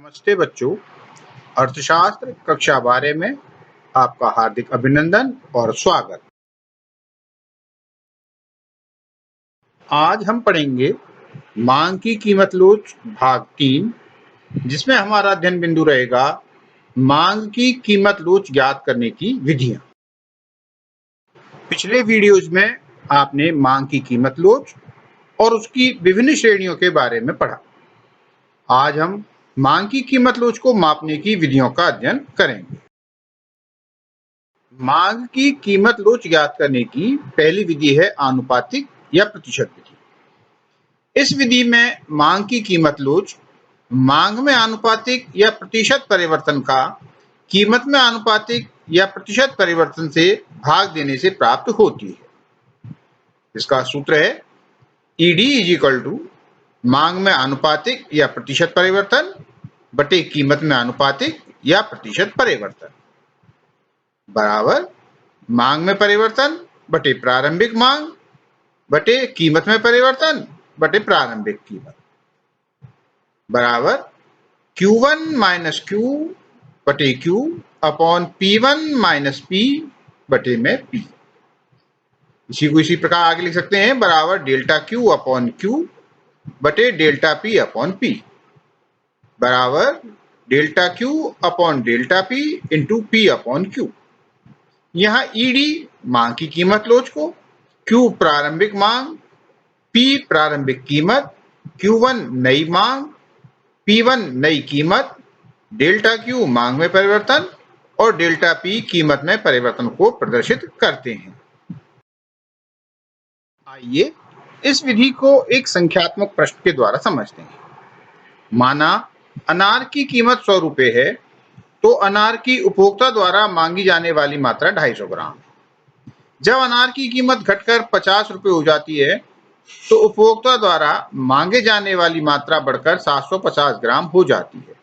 नमस्ते बच्चों, अर्थशास्त्र कक्षा 12 में आपका हार्दिक अभिनंदन और स्वागत। आज हम पढ़ेंगे मांग की कीमत लोच भाग 3, जिसमें हमारा अध्ययन बिंदु रहेगा मांग की कीमत लोच ज्ञात करने की विधियां। पिछले वीडियोज में आपने मांग की कीमत लोच और उसकी विभिन्न श्रेणियों के बारे में पढ़ा। आज हम मांग की कीमत लोच को मापने की विधियों का अध्ययन करेंगे। मांग की कीमत लोच ज्ञात करने की पहली विधि है आनुपातिक या प्रतिशत विधि। इस विधि में मांग की कीमत लोच मांग में आनुपातिक या प्रतिशत परिवर्तन का कीमत में आनुपातिक या प्रतिशत परिवर्तन से भाग देने से प्राप्त होती है। इसका सूत्र है ईडी इज इक्वल टू मांग में आनुपातिक या प्रतिशत परिवर्तन बटे कीमत में आनुपातिक या प्रतिशत परिवर्तन बराबर मांग में परिवर्तन बटे प्रारंभिक मांग बटे कीमत में परिवर्तन बटे प्रारंभिक कीमत बराबर Q1 माइनस Q बटे Q upon P1 minus P बटे में P। इसी को इसी प्रकार आगे लिख सकते हैं बराबर डेल्टा Q अपॉन Q बटे डेल्टा P अपॉन P बराबर delta Q upon delta P into P upon Q। यहाँ ईडी मांग की कीमत लोच को, Q प्रारंभिक मांग, P प्रारंभिक कीमत, Q1 नई मांग, P1 नई कीमत, डेल्टा Q मांग में परिवर्तन और डेल्टा P कीमत में परिवर्तन को प्रदर्शित करते हैं। आइए इस विधि को एक संख्यात्मक प्रश्न के द्वारा समझते हैं। माना अनार की कीमत 100 रुपए है तो अनार की उपभोक्ता द्वारा मांगी जाने वाली मात्रा 250 ग्राम है। जब अनार की कीमत घटकर 50 रुपए हो जाती है तो उपभोक्ता द्वारा मांगे जाने वाली मात्रा बढ़कर 750 ग्राम हो जाती है।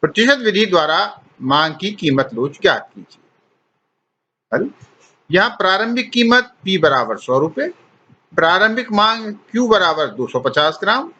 प्रतिशत विधि द्वारा मांग की कीमत लोच ज्ञात कीजिए। यहाँ प्रारंभिक कीमत P बराबर 100 रुपए, प्रारंभिक मांग Q बराबर 250 ग्राम,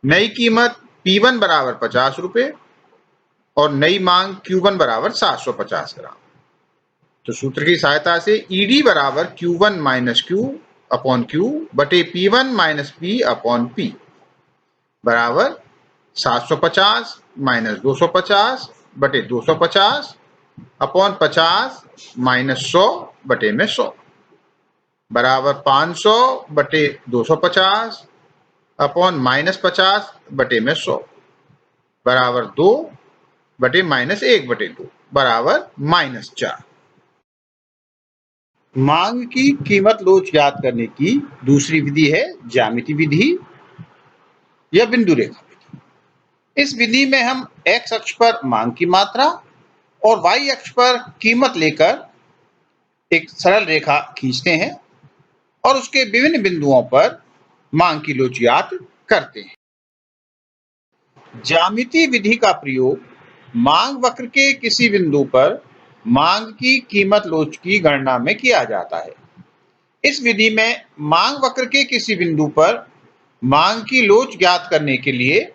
नई कीमत P1 बराबर 50 रुपए और नई मांग Q1 बराबर 750 ग्राम। तो सूत्र की सहायता से ईडी बराबर Q1 minus Q upon Q बटे P1 minus P upon P बराबर 750 माइनस 250 बटे 250 अपॉन 50 माइनस 100 बटे में 100 बराबर 500 बटे 250 अपॉन माइनस 50 बटे में 100 बराबर 2 बटे माइनस 1 बटे 2 बराबर माइनस 4। मांग की कीमत लोच ज्ञात करने की दूसरी विधि है ज्यामिति विधि या बिंदु रेखा विधि। इस विधि में हम x अक्ष पर मांग की मात्रा और y अक्ष पर कीमत लेकर एक सरल रेखा खींचते हैं और उसके विभिन्न बिंदुओं पर मांग की लोच ज्ञात करते हैं। ज्यामिति विधि का प्रयोग मांग वक्र के किसी बिंदु पर मांग की कीमत लोच की गणना में किया जाता है। इस विधि में मांग वक्र के किसी बिंदु पर मांग की लोच ज्ञात करने के लिए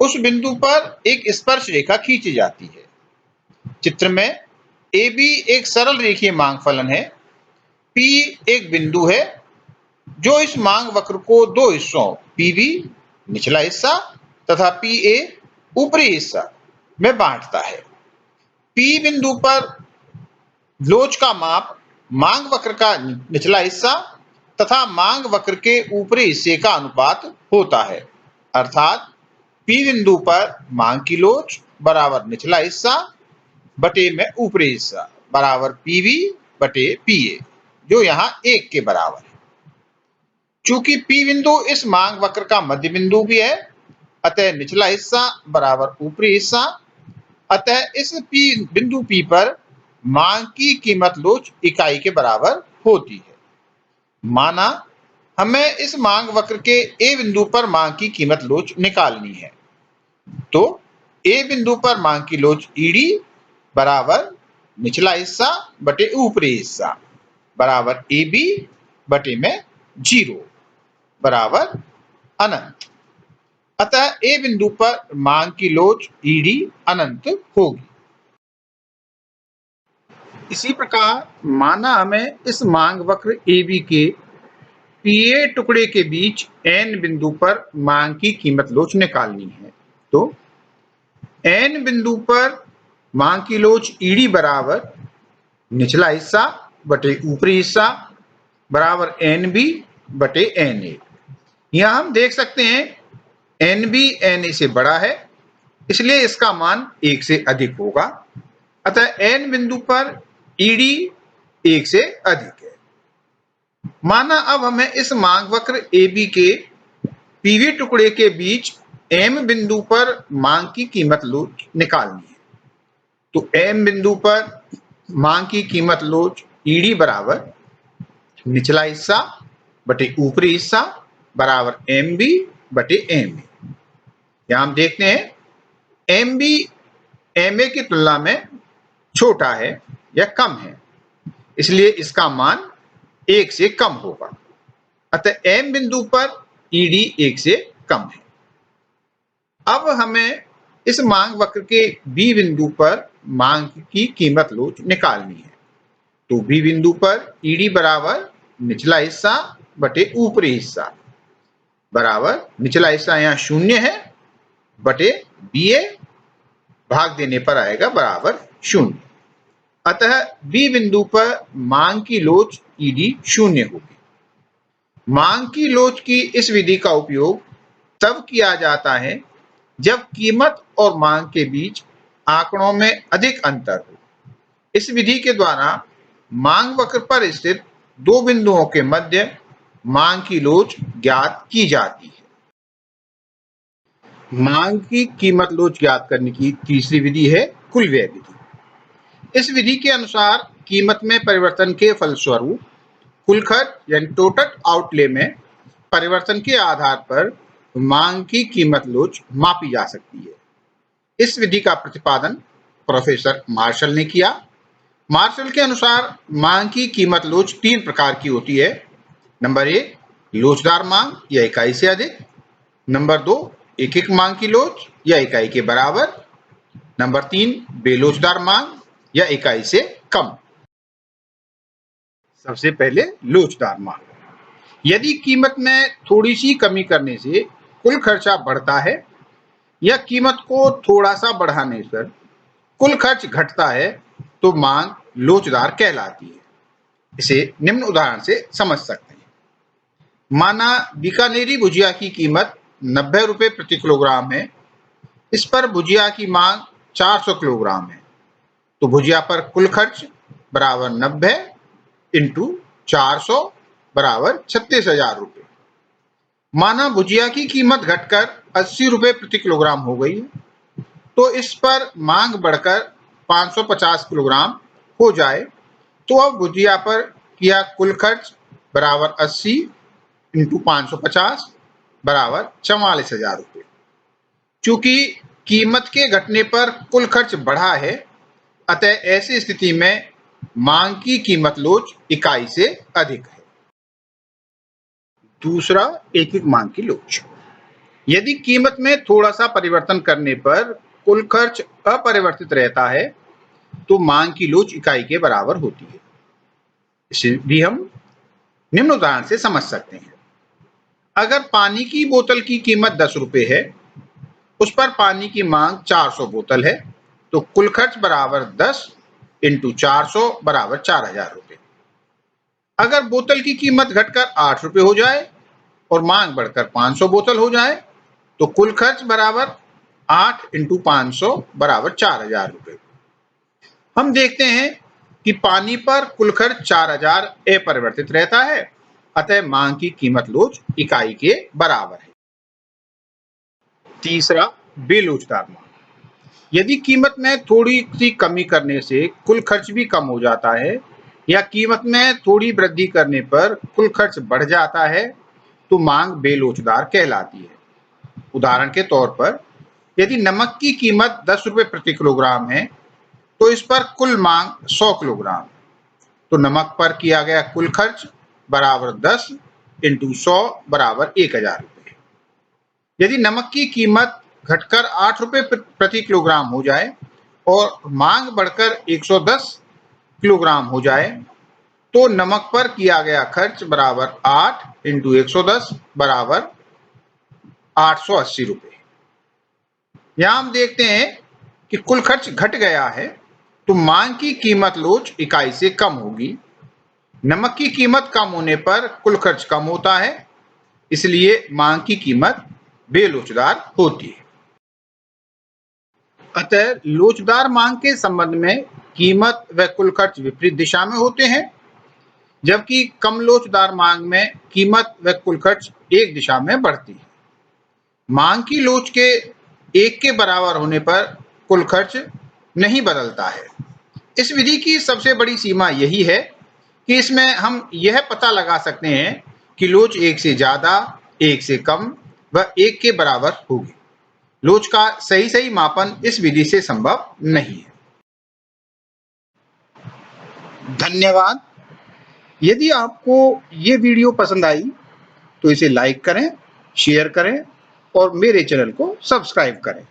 उस बिंदु पर एक स्पर्श रेखा खींची जाती है। चित्र में AB एक सरल रेखीय मांग फलन है, P एक बिंदु है जो इस मांग वक्र को दो हिस्सों PB निचला हिस्सा तथा PA ऊपरी हिस्सा में बांटता है। P बिंदु पर लोच का माप मांग वक्र का निचला हिस्सा तथा मांग वक्र के ऊपरी हिस्से का अनुपात होता है, अर्थात P बिंदु पर मांग की लोच बराबर निचला हिस्सा बटे में ऊपरी हिस्सा बराबर PB बटे PA जो यहाँ 1 के बराबर है। चूंकि P बिंदु इस मांग वक्र का मध्य बिंदु भी है, अतः निचला हिस्सा बराबर ऊपरी हिस्सा, अतः इस बिंदु P पर मांग की कीमत लोच इकाई के बराबर होती है। माना हमें इस मांग वक्र के A बिंदु पर मांग की कीमत लोच निकालनी है, तो A बिंदु पर मांग की लोच ईडी बराबर निचला हिस्सा बटे ऊपरी हिस्सा बराबर AB बटे में 0 बराबर अनंत। अतः ए बिंदु पर मांग की लोच ईडी अनंत होगी। इसी प्रकार माना हमें इस मांग वक्र AB के पीए टुकड़े के बीच एन बिंदु पर मांग की कीमत लोच निकालनी है, तो एन बिंदु पर मांग की लोच ईडी बराबर निचला हिस्सा बटे ऊपरी हिस्सा बराबर एन बी बटे एन ए। यहां हम देख सकते हैं एन बी एन ए से बड़ा है, इसलिए इसका मान 1 से अधिक होगा। अतः एन बिंदु पर ईडी 1 से अधिक है। माना अब हमें इस मांग वक्र AB के पीवी टुकड़े के बीच एम बिंदु पर मांग की कीमत लोच निकालनी है, तो एम बिंदु पर मांग की कीमत लोच ईडी बराबर निचला हिस्सा बटे ऊपरी हिस्सा बराबर एम बी बटे एम ए। यहां हम देखते हैं एम बी एम ए की तुलना में छोटा है या कम है, इसलिए इसका मान 1 से कम होगा। अतः एम बिंदु पर ईडी 1 से कम है। अब हमें इस मांग वक्र के बी बिंदु पर मांग की कीमत लोच निकालनी है, तो बी बिंदु पर ईडी बराबर निचला हिस्सा बटे ऊपरी हिस्सा बराबर निचला हिस्सा यहाँ 0 है बटे बी ए भाग देने पर आएगा बराबर 0। अतः बी बिंदु पर मांग की लोच ईडी 0 होगी। मांग की लोच की इस विधि का उपयोग तब किया जाता है जब कीमत और मांग के बीच आंकड़ों में अधिक अंतर हो। इस विधि के द्वारा मांग वक्र पर स्थित दो बिंदुओं के मध्य मांग की लोच ज्ञात की जाती है। मांग की कीमत लोच ज्ञात करने की तीसरी विधि है कुल व्यय विधि। इस विधि के अनुसार कीमत में परिवर्तन के फलस्वरूप कुल खर्च यानी टोटल आउटले में परिवर्तन के आधार पर मांग की कीमत लोच मापी जा सकती है। इस विधि का प्रतिपादन प्रोफेसर मार्शल ने किया। मार्शल के अनुसार मांग की कीमत लोच 3 प्रकार की होती है। नंबर 1 लोचदार मांग या इकाई से अधिक। नंबर 2 एक एक मांग की लोच या इकाई के बराबर। नंबर 3 बेलोचदार मांग या इकाई से कम। सबसे पहले लोचदार मांग। यदि कीमत में थोड़ी सी कमी करने से कुल खर्चा बढ़ता है या कीमत को थोड़ा सा बढ़ाने पर कुल खर्च घटता है तो मांग लोचदार कहलाती है। इसे निम्न उदाहरण से समझ सकते हैं। माना बीकानेरी भुजिया की कीमत 90 रुपए प्रति किलोग्राम है। इस पर भुजिया की मांग 400 किलोग्राम है, तो भुजिया पर कुल खर्च बराबर 90 इंटू 400 बराबर 36,000 रुपये। माना भुजिया की कीमत घटकर 80 रुपए प्रति किलोग्राम हो गई, तो इस पर मांग बढ़कर 550 किलोग्राम हो जाए, तो अब भुजिया पर किया कुल खर्च बराबर 80 इंटू 550 बराबर 44,000 रुपये। चूंकि कीमत के घटने पर कुल खर्च बढ़ा है, अतः ऐसी स्थिति में मांग की कीमत लोच इकाई से अधिक है। दूसरा एक एक मांग की लोच। यदि कीमत में थोड़ा सा परिवर्तन करने पर कुल खर्च अपरिवर्तित रहता है तो मांग की लोच इकाई के बराबर होती है। इसे भी हम निम्न उदाहरण से समझ सकते हैं। अगर पानी की बोतल की कीमत 10 रुपए है, उस पर पानी की मांग 400 बोतल है, तो कुल खर्च बराबर 10 इंटू 400 बराबर 4,000 रुपये। अगर बोतल की कीमत घटकर 8 रुपए हो जाए और मांग बढ़कर 500 बोतल हो जाए, तो कुल खर्च बराबर 8 इंटू 500 बराबर 4,000 रुपये। हम देखते हैं कि पानी पर कुल खर्च 4,000 अपरिवर्तित रहता है, अतः मांग की कीमत लोच इकाई के बराबर है। तीसरा बेलोचदार मांग। यदि कीमत में थोड़ी सी कमी करने से कुल खर्च भी कम हो जाता है या कीमत में थोड़ी वृद्धि करने पर कुल खर्च बढ़ जाता है, तो मांग बेलोचदार कहलाती है। उदाहरण के तौर पर यदि नमक की कीमत 10 रुपए प्रति किलोग्राम है, तो इस पर कुल मांग 100 किलोग्राम, तो नमक पर किया गया कुल खर्च बराबर 10 इंटू 100 बराबर 1,000 रुपये। यदि नमक की कीमत घटकर 8 रुपये प्रति किलोग्राम हो जाए और मांग बढ़कर 110 किलोग्राम हो जाए तो नमक पर किया गया खर्च बराबर 8 × 110 बराबर 880 रुपये। यहां हम देखते हैं कि कुल खर्च घट गया है तो मांग की कीमत लोच इकाई से कम होगी। नमक की कीमत कम होने पर कुल खर्च कम होता है, इसलिए मांग की कीमत बेलोचदार होती है। अतः लोचदार मांग के संबंध में कीमत व कुल खर्च विपरीत दिशा में होते हैं, जबकि कम लोचदार मांग में कीमत व कुल खर्च एक दिशा में बढ़ती है। मांग की लोच के एक के बराबर होने पर कुल खर्च नहीं बदलता है। इस विधि की सबसे बड़ी सीमा यही है कि इसमें हम यह पता लगा सकते हैं कि लोच एक से ज्यादा, एक से कम व एक के बराबर होगी। लोच का सही मापन इस विधि से संभव नहीं है। धन्यवाद। यदि आपको ये वीडियो पसंद आई तो इसे लाइक करें, शेयर करें और मेरे चैनल को सब्सक्राइब करें।